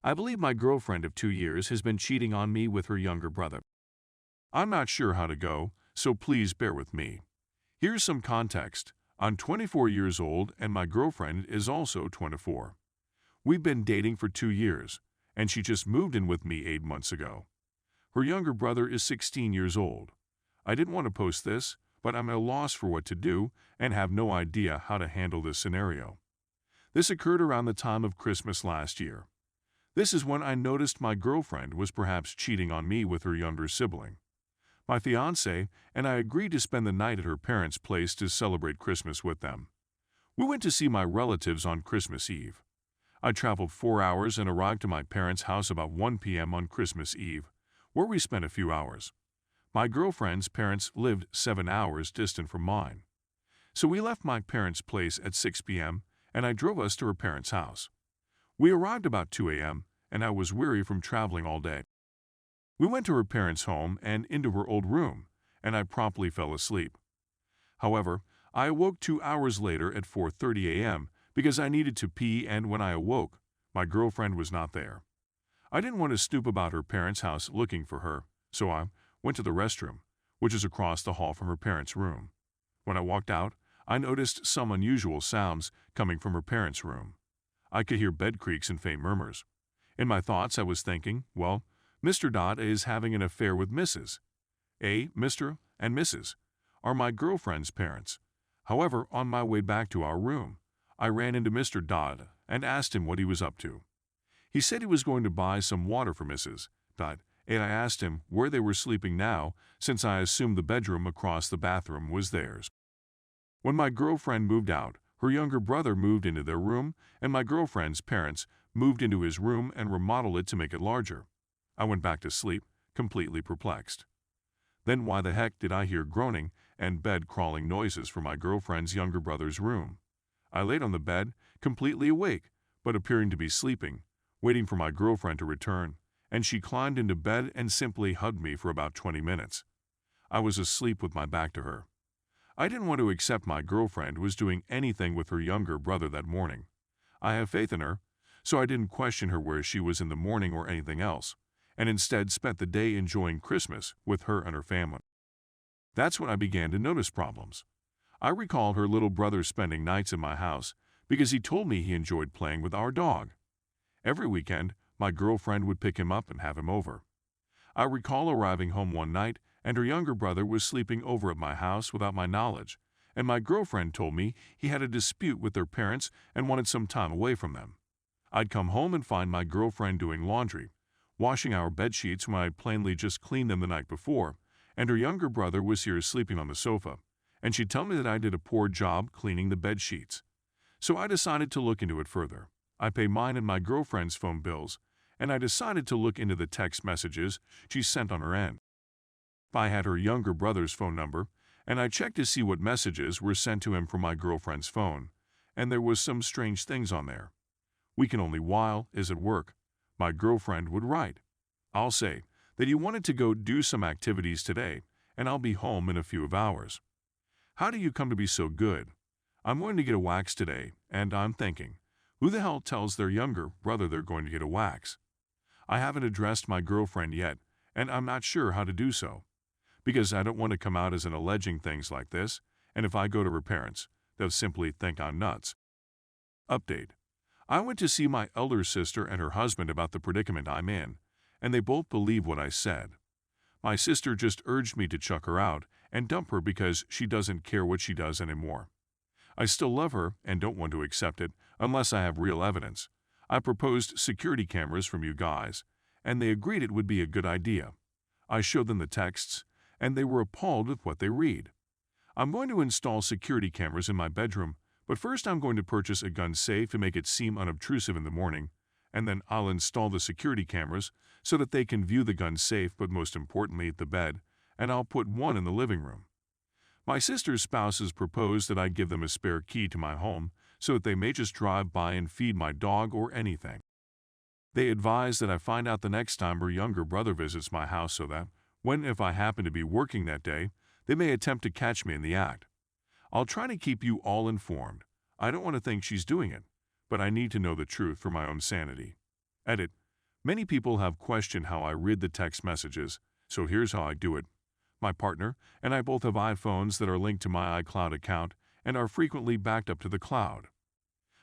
I believe my girlfriend of 2 years has been cheating on me with her younger brother. I'm not sure how to go, so please bear with me. Here's some context. I'm 24 years old and my girlfriend is also 24. We've been dating for 2 years, and she just moved in with me 8 months ago. Her younger brother is 16 years old. I didn't want to post this, but I'm at a loss for what to do and have no idea how to handle this scenario. This occurred around the time of Christmas last year. This is when I noticed my girlfriend was perhaps cheating on me with her younger sibling. My fiancé and I agreed to spend the night at her parents' place to celebrate Christmas with them. We went to see my relatives on Christmas Eve. I traveled 4 hours and arrived to my parents' house about 1 p.m. on Christmas Eve, where we spent a few hours. My girlfriend's parents lived 7 hours distant from mine. So we left my parents' place at 6 p.m. and I drove us to her parents' house. We arrived about 2 a.m. and I was weary from traveling all day. We went to her parents' home and into her old room, and I promptly fell asleep. However, I awoke 2 hours later at 4:30 a.m. because I needed to pee, and when I awoke, my girlfriend was not there. I didn't want to snoop about her parents' house looking for her, so I went to the restroom, which is across the hall from her parents' room. When I walked out, I noticed some unusual sounds coming from her parents' room. I could hear bed creaks and faint murmurs. In my thoughts, I was thinking, well, Mr. Dodd is having an affair with Mrs. A. Mr. and Mrs. are my girlfriend's parents. However, on my way back to our room, I ran into Mr. Dodd and asked him what he was up to. He said he was going to buy some water for Mrs. Dodd, and I asked him where they were sleeping now, since I assumed the bedroom across the bathroom was theirs. When my girlfriend moved out, her younger brother moved into their room, and my girlfriend's parents moved into his room and remodeled it to make it larger. I went back to sleep, completely perplexed. Then why the heck did I hear groaning and bed-crawling noises from my girlfriend's younger brother's room? I laid on the bed, completely awake, but appearing to be sleeping, waiting for my girlfriend to return, and she climbed into bed and simply hugged me for about 20 minutes. I was asleep with my back to her. I didn't want to accept my girlfriend was doing anything with her younger brother that morning. I have faith in her, so I didn't question her where she was in the morning or anything else, and instead spent the day enjoying Christmas with her and her family. That's when I began to notice problems. I recall her little brother spending nights at my house because he told me he enjoyed playing with our dog. Every weekend, my girlfriend would pick him up and have him over. I recall arriving home one night and her younger brother was sleeping over at my house without my knowledge, and my girlfriend told me he had a dispute with their parents and wanted some time away from them. I'd come home and find my girlfriend doing laundry, washing our bed sheets when I'd plainly just cleaned them the night before, and her younger brother was here sleeping on the sofa, and she'd tell me that I did a poor job cleaning the bed sheets. So I decided to look into it further. I pay mine and my girlfriend's phone bills, and I decided to look into the text messages she sent on her end. I had her younger brother's phone number, and I checked to see what messages were sent to him from my girlfriend's phone, and there was some strange things on there. "We can only while is at work," my girlfriend would write. "I'll say that you wanted to go do some activities today, and I'll be home in a few hours. How do you come to be so good? I'm going to get a wax today, and I'm thinking, who the hell tells their younger brother they're going to get a wax? I haven't addressed my girlfriend yet, and I'm not sure how to do so, because I don't want to come out as an alleging things like this, and if I go to her parents, they'll simply think I'm nuts." Update. I went to see my elder sister and her husband about the predicament I'm in, and they both believe what I said. My sister just urged me to chuck her out and dump her because she doesn't care what she does anymore. I still love her and don't want to accept it unless I have real evidence. I proposed security cameras from you guys, and they agreed it would be a good idea. I showed them the texts, and they were appalled with what they read. I'm going to install security cameras in my bedroom, but first I'm going to purchase a gun safe to make it seem unobtrusive in the morning, and then I'll install the security cameras so that they can view the gun safe, but most importantly the bed, and I'll put one in the living room. My sister's spouses proposed that I give them a spare key to my home so that they may just drive by and feed my dog or anything. They advised that I find out the next time her younger brother visits my house so that, if I happen to be working that day, they may attempt to catch me in the act. I'll try to keep you all informed. I don't want to think she's doing it, but I need to know the truth for my own sanity. Edit. Many people have questioned how I read the text messages, so here's how I do it. My partner and I both have iPhones that are linked to my iCloud account and are frequently backed up to the cloud.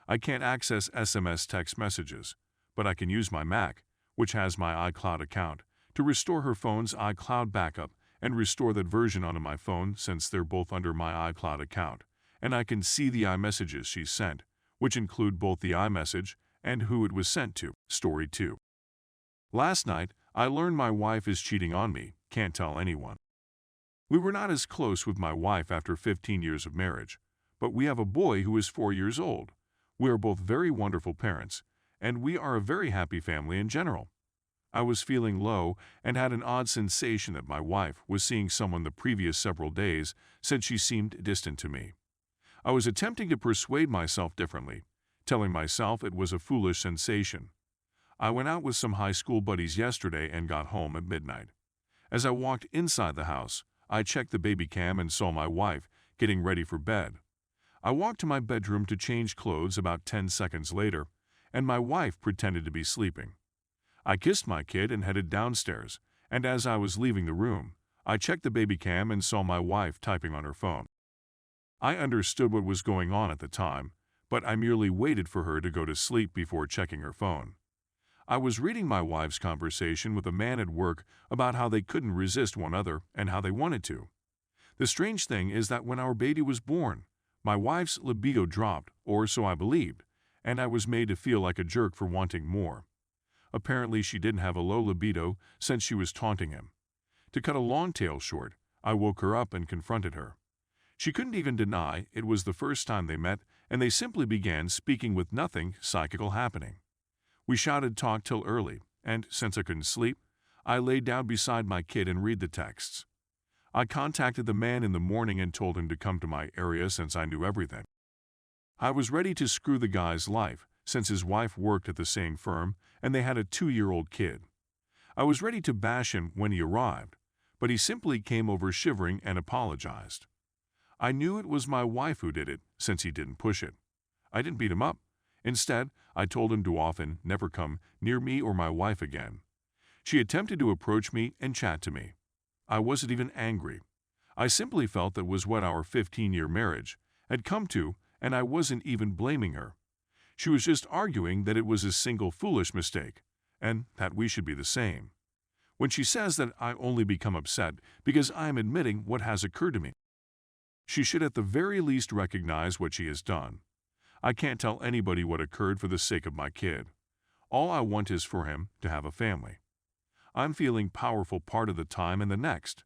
I can't access SMS text messages, but I can use my Mac, which has my iCloud account, to restore her phone's iCloud backup and restore that version onto my phone since they're both under my iCloud account, and I can see the iMessages she sent, which include both the iMessage and who it was sent to. Story 2. Last night, I learned my wife is cheating on me, can't tell anyone. We were not as close with my wife after 15 years of marriage, but we have a boy who is 4 years old. We are both very wonderful parents, and we are a very happy family in general. I was feeling low and had an odd sensation that my wife was seeing someone the previous several days since she seemed distant to me. I was attempting to persuade myself differently, telling myself it was a foolish sensation. I went out with some high school buddies yesterday and got home at midnight. As I walked inside the house, I checked the baby cam and saw my wife getting ready for bed. I walked to my bedroom to change clothes about 10 seconds later, and my wife pretended to be sleeping. I kissed my kid and headed downstairs, and as I was leaving the room, I checked the baby cam and saw my wife typing on her phone. I understood what was going on at the time, but I merely waited for her to go to sleep before checking her phone. I was reading my wife's conversation with a man at work about how they couldn't resist one another and how they wanted to. The strange thing is that when our baby was born, my wife's libido dropped, or so I believed, and I was made to feel like a jerk for wanting more. Apparently she didn't have a low libido since she was taunting him. To cut a long tale short, I woke her up and confronted her. She couldn't even deny it was the first time they met, and they simply began speaking with nothing psychical happening. We shouted talk till early, and since I couldn't sleep, I laid down beside my kid and read the texts. I contacted the man in the morning and told him to come to my area since I knew everything. I was ready to screw the guy's life since his wife worked at the same firm and they had a 2-year-old kid. I was ready to bash him when he arrived, but he simply came over shivering and apologized. I knew it was my wife who did it since he didn't push it. I didn't beat him up. Instead, I told him to often never come near me or my wife again. She attempted to approach me and chat to me. I wasn't even angry. I simply felt that was what our 15-year marriage had come to, and I wasn't even blaming her. She was just arguing that it was a single foolish mistake, and that we should be the same. When she says that I only become upset because I am admitting what has occurred to me, she should at the very least recognize what she has done. I can't tell anybody what occurred for the sake of my kid. All I want is for him to have a family. I'm feeling powerful part of the time and the next.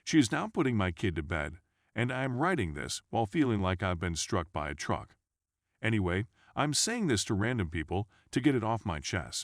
She is now putting my kid to bed, and I am writing this while feeling like I've been struck by a truck. Anyway, I'm saying this to random people to get it off my chest.